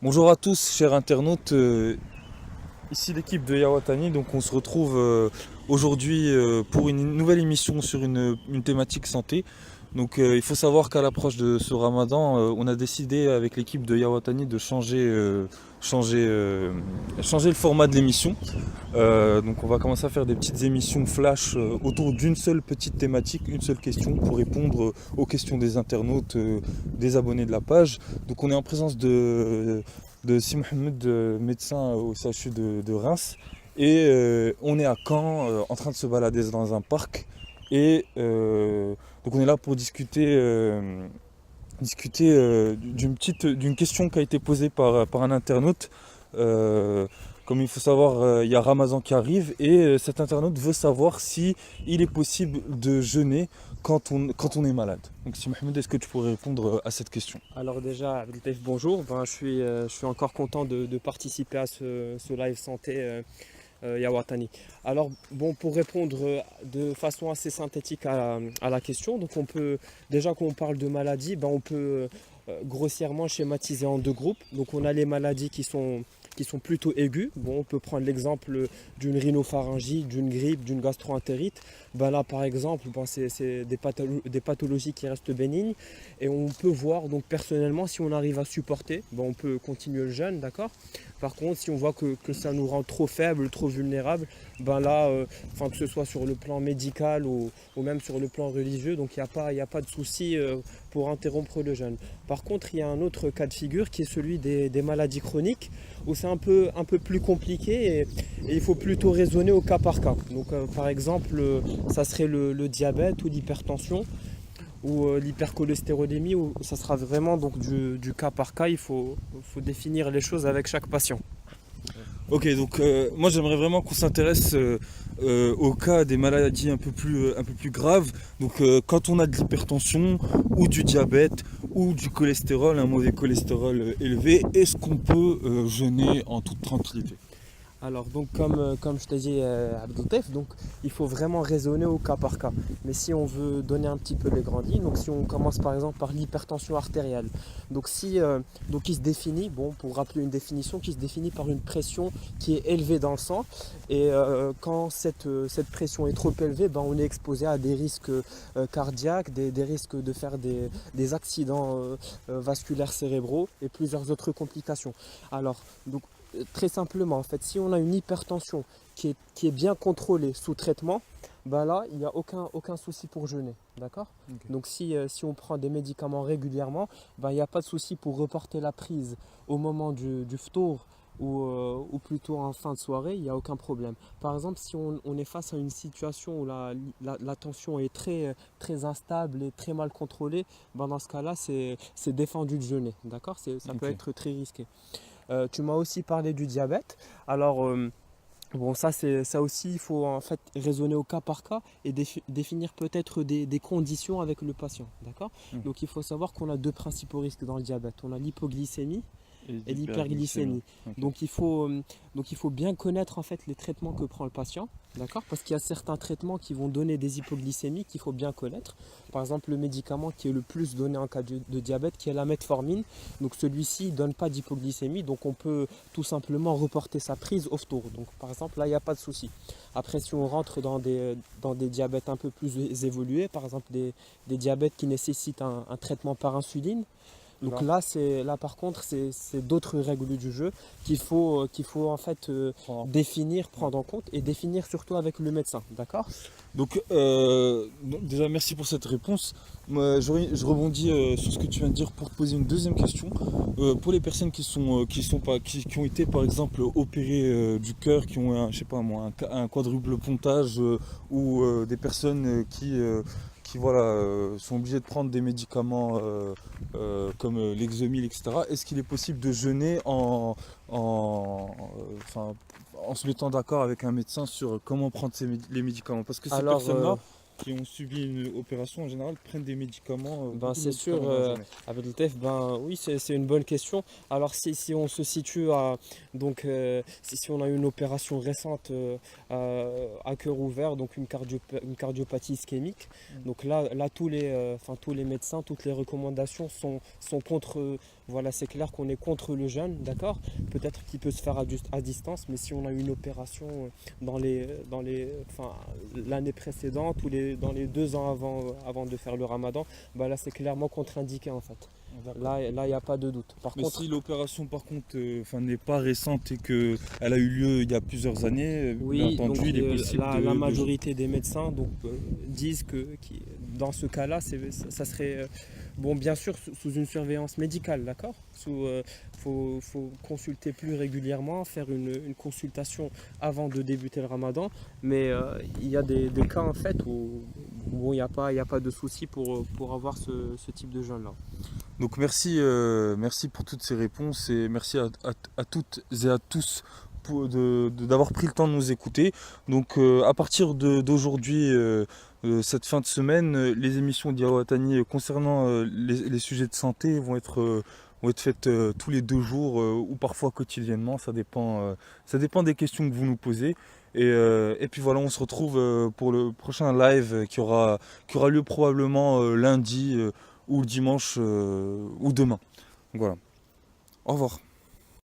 Bonjour à tous, chers internautes. Ici l'équipe de Yawatani. Donc on se retrouve aujourd'hui pour une nouvelle émission sur une thématique santé. Donc il faut savoir qu'à l'approche de ce Ramadan, on a décidé avec l'équipe de Yawatani de changer, euh, changer le format de l'émission. Donc on va commencer à faire des petites émissions flash autour d'une seule petite thématique, une seule question pour répondre aux questions des internautes, des abonnés de la page. Donc on est en présence de Si Mohamed, médecin au CHU de Reims. Et on est à Caen, en train de se balader dans un parc. Et donc on est là pour discuter d'une question qui a été posée par un internaute. Euh, Comme il faut savoir, il y a Ramazan qui arrive et cet internaute veut savoir si il est possible de jeûner quand on est malade. Donc si Mohamed, est-ce que tu pourrais répondre à cette question? Alors déjà, Abdeltaïf, bonjour. Je suis encore content de participer à ce live santé Yawatani. Alors bon, pour répondre de façon assez synthétique à la question, donc on peut déjà quand on parle de maladie, on peut grossièrement schématiser en deux groupes. Donc on a les maladies qui sont plutôt aiguës. Bon, on peut prendre l'exemple d'une rhinopharyngite, d'une grippe, d'une gastroentérite. Là, par exemple, c'est des pathologies qui restent bénignes. Et on peut voir, donc personnellement, si on arrive à supporter, on peut continuer le jeûne, d'accord? Par contre, si on voit que ça nous rend trop faible, trop vulnérable, que ce soit sur le plan médical ou même sur le plan religieux, donc il y a pas de souci pour interrompre le jeûne. Par contre, il y a un autre cas de figure qui est celui des maladies chroniques, où c'est un peu plus compliqué et il faut plutôt raisonner au cas par cas. Donc, par exemple, ça serait le diabète ou l'hypertension ou l'hypercholestérolémie, où ça sera vraiment donc du cas par cas. Il faut définir les choses avec chaque patient. Ok, donc moi j'aimerais vraiment qu'on s'intéresse au cas des maladies un peu plus graves. Donc quand on a de l'hypertension ou du diabète ou du cholestérol, un mauvais cholestérol élevé, est-ce qu'on peut jeûner en toute tranquillité? Alors, donc, comme je t'ai dit, Abdeltef, donc il faut vraiment raisonner au cas par cas. Mais si on veut donner un petit peu les grandes lignes, donc si on commence par exemple par l'hypertension artérielle, donc donc il se définit, bon, pour rappeler une définition, qui se définit par une pression qui est élevée dans le sang. Et quand cette pression est trop élevée, on est exposé à des risques cardiaques, des risques de faire des accidents vasculaires cérébraux et plusieurs autres complications. Alors, donc, très simplement, en fait, si on a une hypertension qui est bien contrôlée sous traitement, là, il n'y a aucun souci pour jeûner. D'accord? Ok. Donc, si on prend des médicaments régulièrement, il n'y a pas de souci pour reporter la prise au moment du ftour ou plutôt en fin de soirée, il n'y a aucun problème. Par exemple, si on est face à une situation où la tension est très instable et très mal contrôlée, dans ce cas-là, c'est défendu de jeûner. D'accord? Ça peut Ok. être très risqué. Tu m'as aussi parlé du diabète. Alors, bon, ça aussi, il faut en fait raisonner au cas par cas et définir peut-être des conditions avec le patient. D'accord? Hmm. Donc, il faut savoir qu'on a deux principaux risques dans le diabète. On a l'hypoglycémie Et et d'hyperglycémie. l'hyperglycémie. Ok. Donc il faut bien connaître en fait les traitements que prend le patient, d'accord? Parce qu'il y a certains traitements qui vont donner des hypoglycémies qu'il faut bien connaître. Par exemple, le médicament qui est le plus donné en cas de diabète, qui est la metformine. Donc celui-ci ne donne pas d'hypoglycémie, donc on peut tout simplement reporter sa prise off tour. Donc par exemple, là, il n'y a pas de souci. Après, si on rentre dans des diabètes un peu plus évolués, par exemple des diabètes qui nécessitent un traitement par insuline, donc Là, là par contre, c'est d'autres règles du jeu qu'il faut en fait définir, prendre en compte et définir surtout avec le médecin, d'accord? donc, déjà merci pour cette réponse. Moi, je rebondis sur ce que tu viens de dire pour te poser une deuxième question. Pour les personnes qui sont pas, qui ont été par exemple opérées du cœur, qui ont un, je sais pas moi, un quadruple pontage ou des personnes qui voilà, sont obligées de prendre des médicaments comme l'Exomil, etc. Est-ce qu'il est possible de jeûner enfin, en se mettant d'accord avec un médecin sur comment prendre les médicaments? Parce que ces Alors, personnes-là, qui ont subi une opération en général prennent des médicaments Ben, beaucoup de c'est sûr, médicaments dans la journée. avec le TEF, ben oui, c'est une bonne question. Alors si on se situe à, donc si on a une opération récente à cœur ouvert, donc une cardiopathie ischémique, donc là tous les médecins, toutes les recommandations sont contre, voilà, c'est clair qu'on est contre le jeûne, d'accord? Peut-être qu'il peut se faire à distance, mais si on a une opération enfin, l'année précédente ou dans les 2 ans avant de faire le ramadan, bah là c'est clairement contre-indiqué en fait. D'accord. Là, il n'y a pas de doute. Par Mais contre, si l'opération par contre n'est pas récente et qu'elle a eu lieu il y a plusieurs années, bien oui, donc entendu il est possible la majorité des médecins disent dans ce cas-là, ça serait bon, bien sûr sous une surveillance médicale, d'accord? Faut consulter plus régulièrement, faire une consultation avant de débuter le ramadan, mais il y a des cas en fait où il y a pas de souci pour avoir ce type de jeûne-là. Donc merci pour toutes ces réponses et merci à toutes et à tous d'avoir pris le temps de nous écouter. Donc à partir d'aujourd'hui, cette fin de semaine, les émissions d'Iawatani concernant les sujets de santé vont être faites tous les 2 jours ou parfois quotidiennement, ça dépend des questions que vous nous posez. Et puis voilà, on se retrouve pour le prochain live qui aura lieu probablement lundi ou le dimanche ou demain. Voilà. Au revoir.